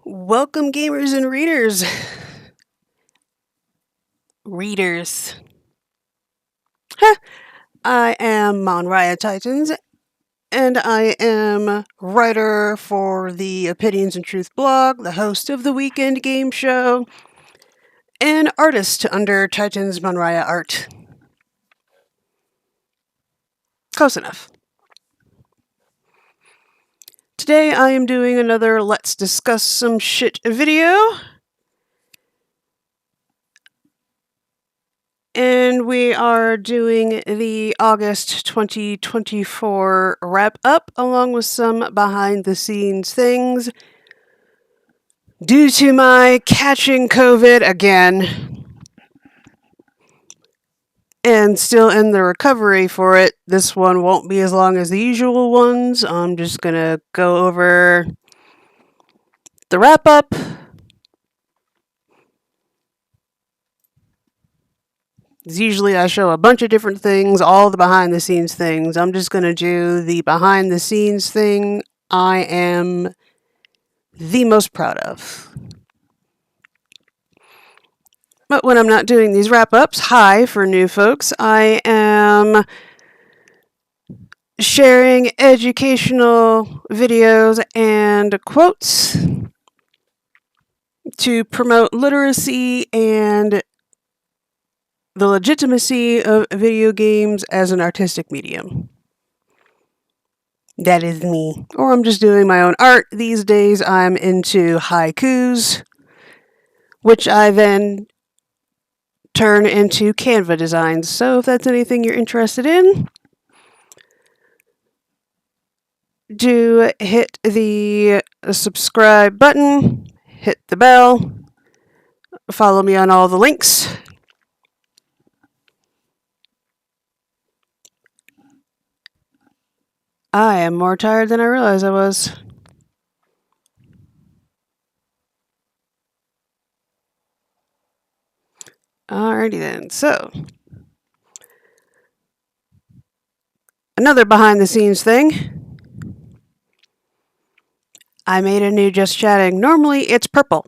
Welcome, gamers and readers. Readers. I am MonriaTitans, and I am writer for the Opinions and Truth blog, the host of the Weekend Game Show, and artist under Titans Monria Art. Close enough. Today I am doing another Let's Discuss Some Shit video. And we are doing the August 2024 wrap up along with some behind the scenes things. Due to my catching COVID again and still in the recovery for it, this one won't be as long as the usual ones. I'm just going to go over the wrap up. Usually I show a bunch of different things, all the behind the scenes things. I'm just going to do the behind the scenes thing I am the most proud of. But when I'm not doing these wrap-ups, hi for new folks, I am sharing educational videos and quotes to promote literacy and the legitimacy of video games as an artistic medium. That is me. Or I'm just doing my own art. These days I'm into haikus, which I then turn into Canva designs. So if that's anything you're interested in, do hit the subscribe button, hit the bell, follow me on all the links. I am more tired than I realized I was. Alrighty then, so another behind the scenes thing. I made a new Just Chatting. Normally it's purple.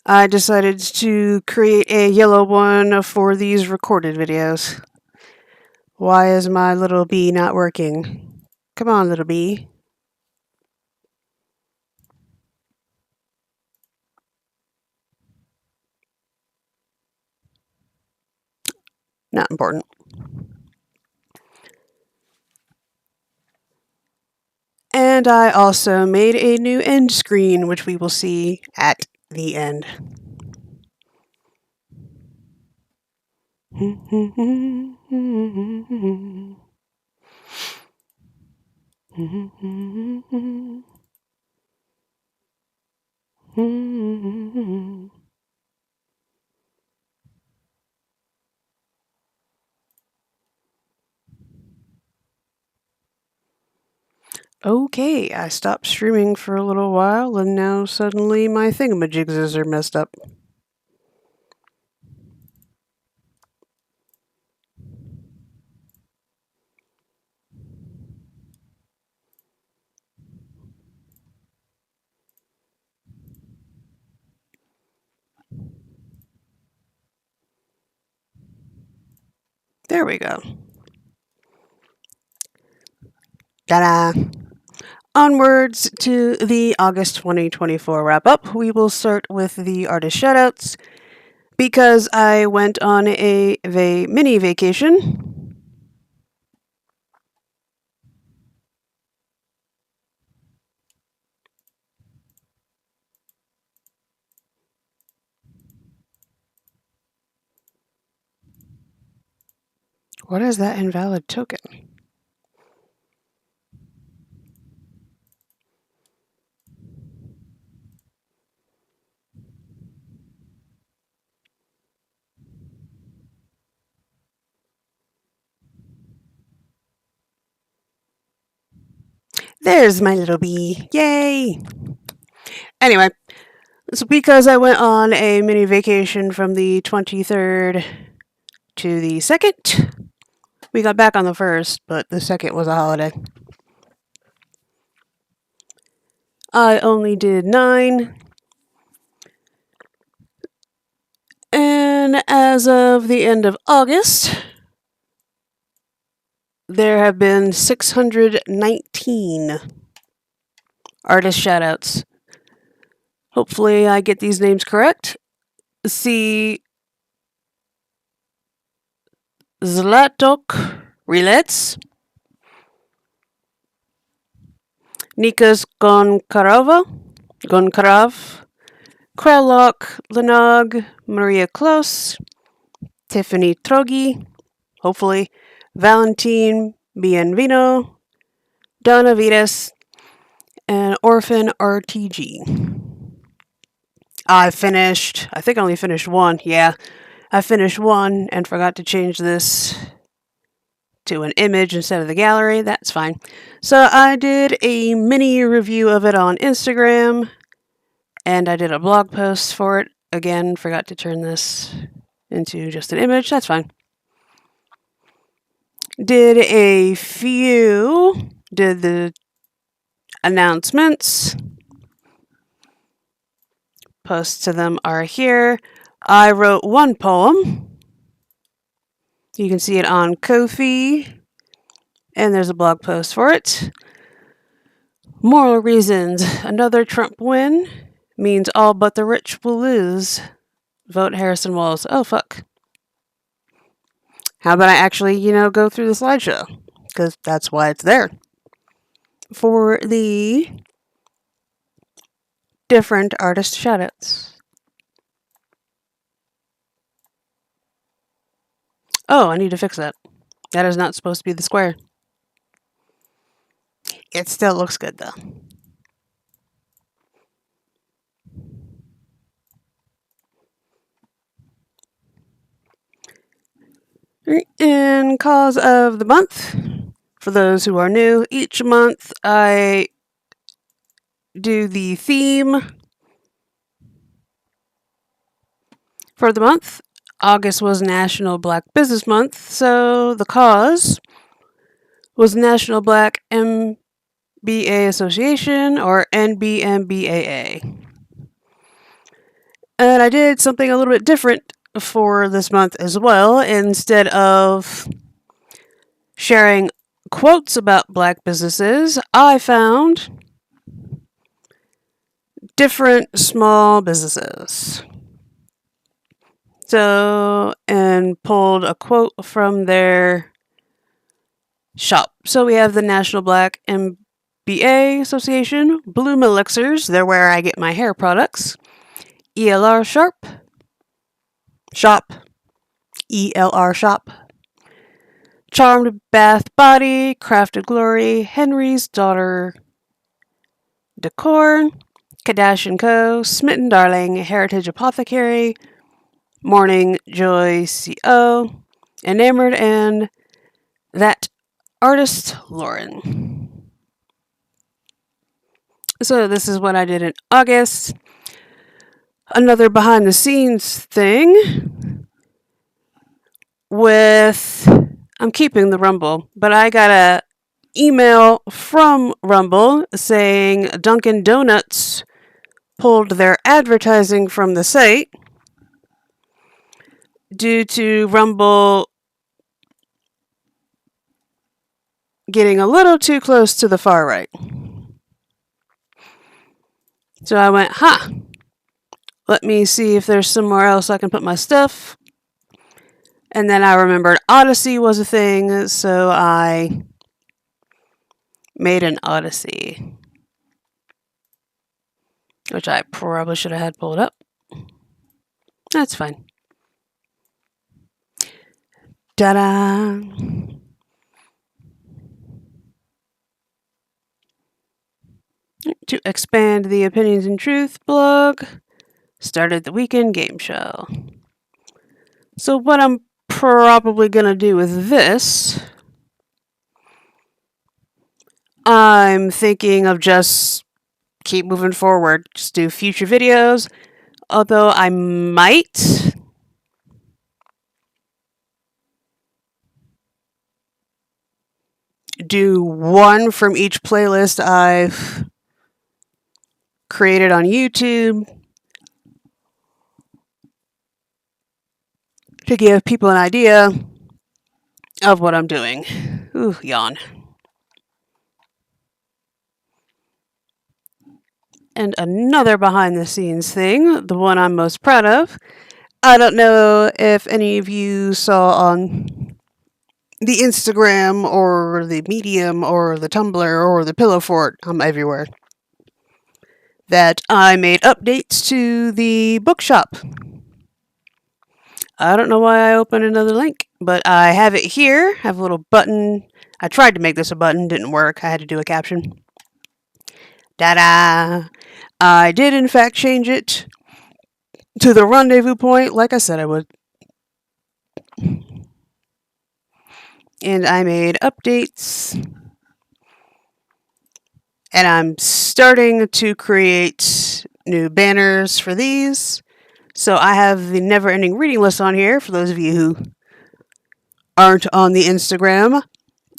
I decided to create a yellow one for these recorded videos. Why is my little bee not working? Come on, little bee. Not important. And I also made a new end screen, which we will see at the end. Okay, I stopped streaming for a little while, and now suddenly my thingamajigs are messed up. There we go. Ta-da! Onwards to the August 2024 wrap-up. We will start with the artist shoutouts. Because I went on a mini vacation. What is that invalid token? There's my little bee. Yay! Anyway, it's because I went on a mini vacation from the 23rd to the 2nd. We got back on the 1st, but the 2nd was a holiday. I only did 9. And as of the end of August, there have been 619 artist shoutouts. Hopefully I get these names correct. See Zlatok Rilets, Nikas Gonkarav, Kralok Lenog, Maria Close, Tiffany Trogi, hopefully, Valentin Bienvino, Donna Vitas, and Orphan RTG. I think I only finished 1, yeah. I finished 1 and forgot to change this to an image instead of the gallery. That's fine. So I did a mini review of it on Instagram, and I did a blog post for it. Again, forgot to turn this into just an image. That's fine. Did the announcements. Posts to them are here. I wrote 1 poem. You can see it on Ko-fi, and there's a blog post for it. Moral reasons. Another Trump win means all but the rich will lose. Vote Harrison Walls. Oh, fuck. How about I actually, go through the slideshow? Because that's why it's there. For the different artist shoutouts. Oh, I need to fix that. That is not supposed to be the square. It still looks good, though. In cause of the month, for those who are new, each month I do the theme for the month. August was National Black Business Month, so the cause was National Black MBA Association, or NBMBAA. And I did something a little bit different for this month as well. Instead of sharing quotes about black businesses, I found different small businesses. So, and pulled a quote from their shop. So we have the National Black MBA Association, Bloom Elixirs, they're where I get my hair products, ELR Shop, ELR Shop, Charmed Bath Body, Crafted Glory, Henry's Daughter Decor, Kadash & Co., Smitten Darling, Heritage Apothecary, Morning Joy CO, Enamored, and That Artist Lauren. So this is what I did in August. Another behind the scenes thing I'm keeping the Rumble, but I got a email from Rumble saying Dunkin' Donuts pulled their advertising from the site due to Rumble getting a little too close to the far right. So I went, let me see if there's somewhere else I can put my stuff. And then I remembered Odysee was a thing, so I made an Odysee, which I probably should have had pulled up. That's fine. Ta-da! To expand the Opinions and Truth blog, started the weekend game show. So what I'm probably going to do with this, I'm thinking of just keep moving forward, just do future videos, although I might do one from each playlist I've created on YouTube to give people an idea of what I'm doing. Ooh, yawn. And another behind the scenes thing, the one I'm most proud of. I don't know if any of you saw on the Instagram or the Medium or the Tumblr or the Pillowfort, I'm everywhere, that I made updates to the Bookshop. I don't know why I opened another link, but I have it here. I have a little button. I tried to make this a button, didn't work. I had to do a caption. Ta-da! I did in fact change it to the rendezvous point, like I said I would. And I made updates. And I'm starting to create new banners for these. So I have the never-ending reading list on here for those of you who aren't on the Instagram.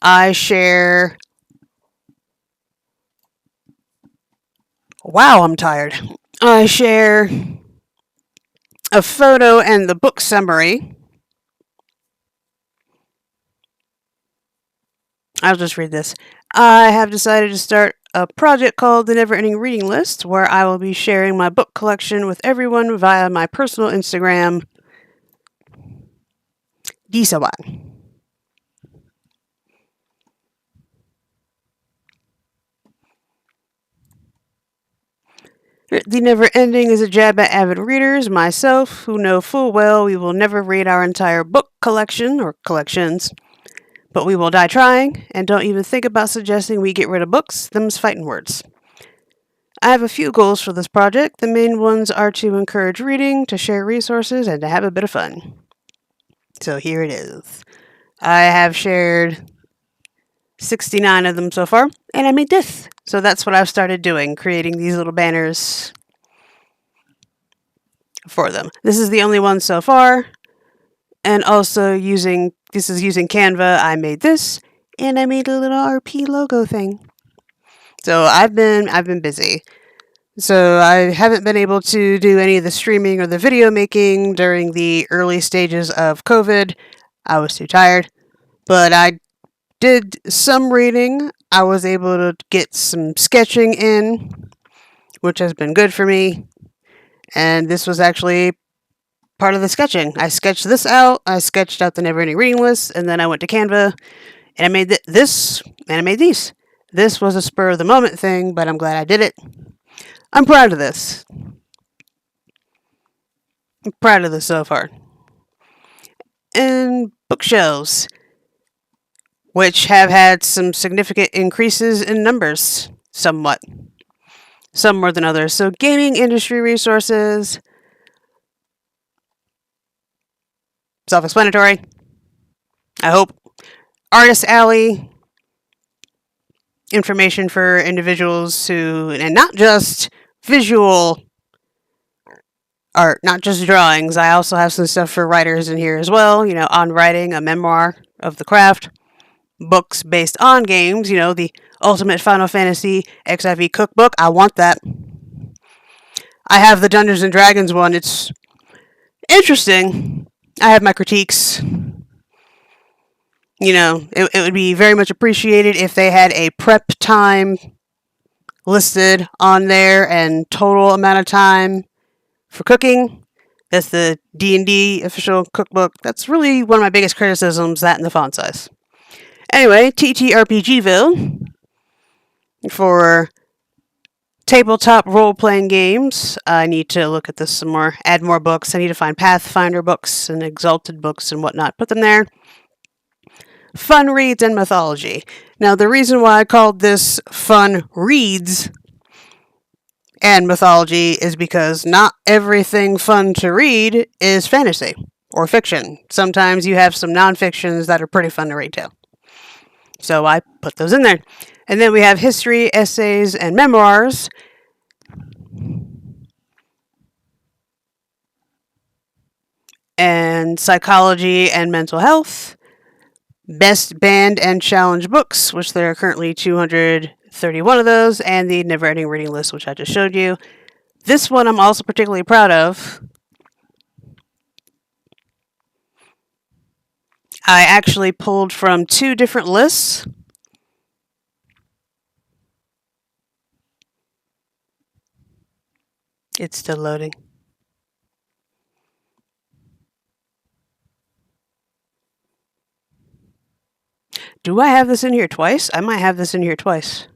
I share... Wow, I'm tired. I share a photo and the book summary. I'll just read this. I have decided to start a project called the Never Ending Reading List, where I will be sharing my book collection with everyone via my personal Instagram, Disawan. The Never Ending is a jab at avid readers, myself, who know full well we will never read our entire book collection or collections. But we will die trying, and don't even think about suggesting we get rid of books, them's fighting words. I have a few goals for this project. The main ones are to encourage reading, to share resources, and to have a bit of fun. So here it is. I have shared 69 of them so far, and I made this. So that's what I've started doing, creating these little banners for them. This is the only one so far, and also using Canva. I made this, and I made a little RP logo thing. So I've been busy. So I haven't been able to do any of the streaming or the video making during the early stages of COVID. I was too tired, but I did some reading. I was able to get some sketching in, which has been good for me. And this was actually part of the sketching. I sketched this out. I sketched out the Never Ending Reading List, and then I went to Canva, and I made this, and I made these. This was a spur of the moment thing, but I'm glad I did it. I'm proud of this. I'm proud of this so far. And bookshelves, which have had some significant increases in numbers, somewhat. Some more than others. So gaming industry resources, self-explanatory, I hope. Artist Alley, information for individuals who, and not just visual art, not just drawings. I also have some stuff for writers in here as well, on writing, a memoir of the craft, books based on games, the Ultimate Final Fantasy XIV cookbook. I want that. I have the Dungeons and Dragons one. It's interesting. I have my critiques. It would be very much appreciated if they had a prep time listed on there and total amount of time for cooking. That's the D&D official cookbook. That's really one of my biggest criticisms, that and the font size. Anyway, TTRPGville for tabletop role-playing games. I need to look at this some more, add more books. I need to find Pathfinder books and Exalted books and whatnot. Put them there. Fun reads and mythology. Now, the reason why I called this Fun Reads and Mythology is because not everything fun to read is fantasy or fiction. Sometimes you have some non-fictions that are pretty fun to read too. So I put those in there. And then we have history, essays, and memoirs. And psychology and mental health. Best banned and challenge books, which there are currently 230 31 of those, and the never-ending reading list, which I just showed you. This one I'm also particularly proud of. I actually pulled from 2 different lists. It's still loading. Do I have this in here twice? I might have this in here twice,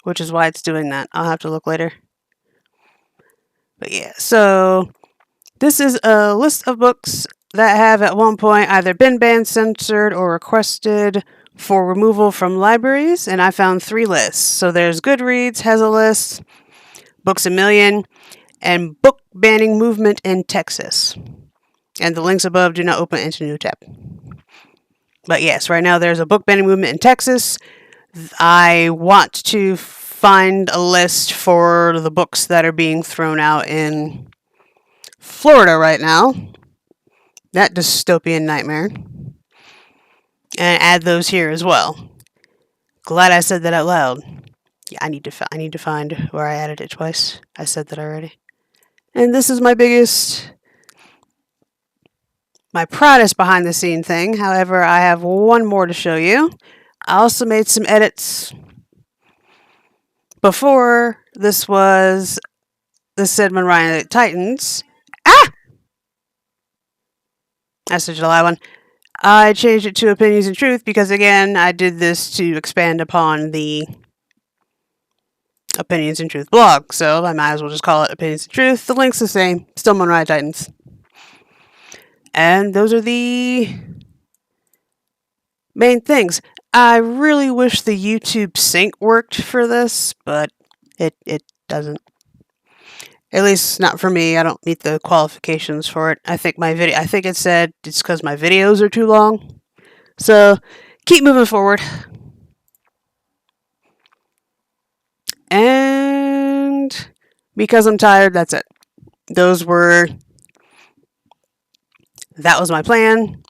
which is why it's doing that. I'll have to look later. But yeah, so this is a list of books that have at one point either been banned, censored, or requested for removal from libraries, and I found 3 lists. So there's Goodreads has a list, Books A Million, and Book Banning Movement in Texas. And the links above do not open into new tab. But yes, right now there's a book banning movement in Texas. I want to find a list for the books that are being thrown out in Florida right now. That dystopian nightmare. And add those here as well. Glad I said that out loud. Yeah, I need to find where I added it twice. I said that already. And this is my proudest behind the scene thing. However, I have one more to show you. I also made some edits before this said MonriaTitans. Ah! That's the July one. I changed it to Opinions and Truth because, again, I did this to expand upon the Opinions and Truth blog. So I might as well just call it Opinions and Truth. The link's the same. Still MonriaTitans. And those are the main things. I really wish the YouTube sync worked for this, but it doesn't. At least not for me. I don't meet the qualifications for it. I think it said it's because my videos are too long. So keep moving forward. And because I'm tired, that's it. That was my plan.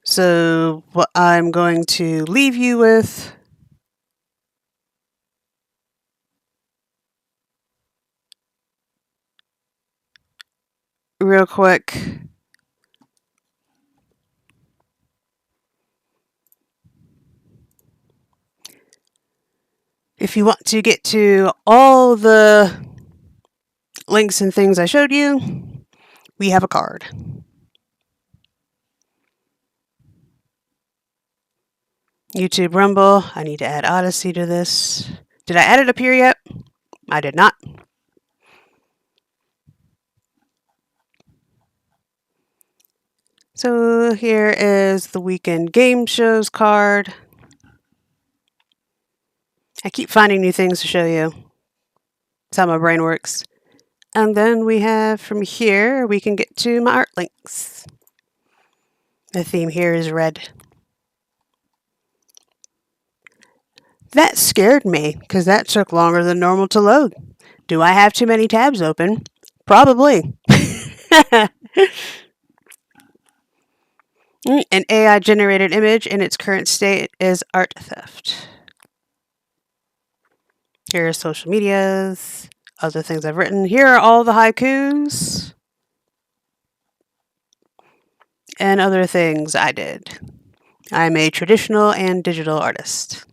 So what I'm going to leave you with real quick. If you want to get to all the links and things I showed you, we have a card. YouTube Rumble. I need to add Odysee to this. Did I add it up here yet? I did not. So here is the weekend game shows card. I keep finding new things to show you. That's how my brain works. And then we have from here, we can get to my art links. The theme here is red. That scared me because that took longer than normal to load. Do I have too many tabs open? Probably. An AI-generated image in its current state is art theft. Here are social medias, other things I've written. Here are all the haikus and other things I did. I'm a traditional and digital artist.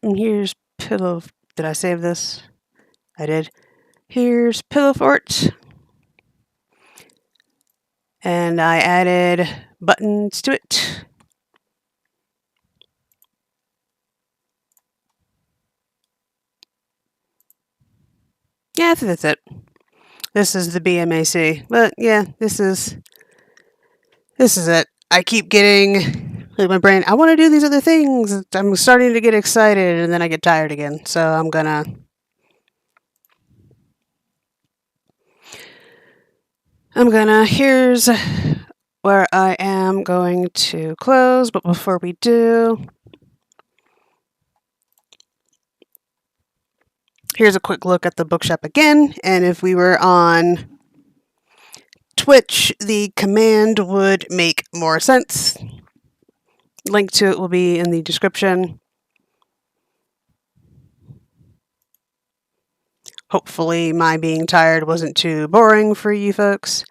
And here's Pillow. Did I save this? I did. Here's Pillowfort. And I added buttons to it. Yeah, I think that's it. This is the BMAC. But yeah, this is it. I keep getting my brain, I want to do these other things. I'm starting to get excited and then I get tired again. So I'm gonna here's where I am going to close, but before we do, Here's a quick look at the Bookshop again, and if we were on Twitch, the command would make more sense. Link to it will be in the description. Hopefully my being tired wasn't too boring for you folks.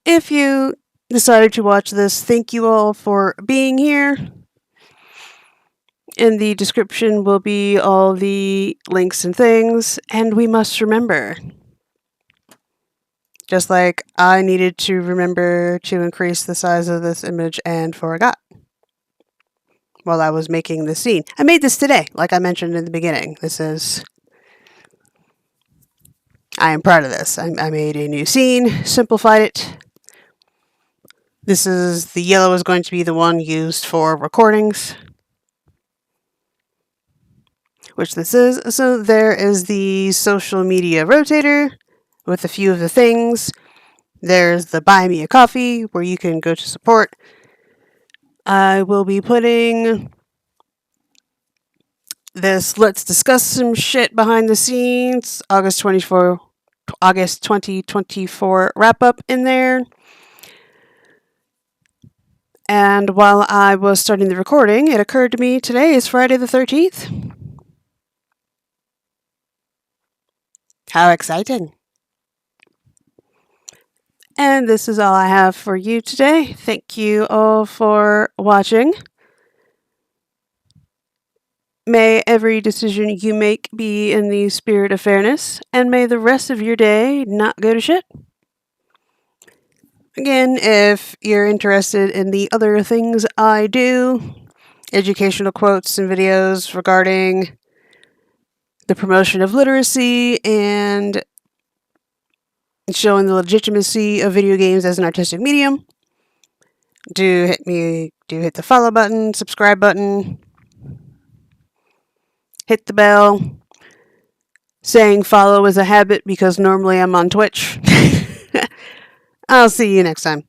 If you decided to watch this, thank you all for being here. In the description will be all the links and things, and we must remember, just like I needed to remember to increase the size of this image and forgot while I was making the scene. I made this today, like I mentioned in the beginning. I am proud of this. I made a new scene, simplified it. The yellow is going to be the one used for recordings, which this is. So there is the social media rotator with a few of the things. There's the Buy Me a Coffee where you can go to support. I will be putting this Let's Discuss Some Shit behind the scenes August 2024 wrap up in there. And while I was starting the recording, it occurred to me today is Friday the 13th. How exciting. And this is all I have for you today. Thank you all for watching. May every decision you make be in the spirit of fairness, and may the rest of your day not go to shit. Again, if you're interested in the other things I do, educational quotes and videos regarding the promotion of literacy and showing the legitimacy of video games as an artistic medium, do hit the follow button, subscribe button, hit the bell. Saying follow is a habit because normally I'm on Twitch. I'll see you next time.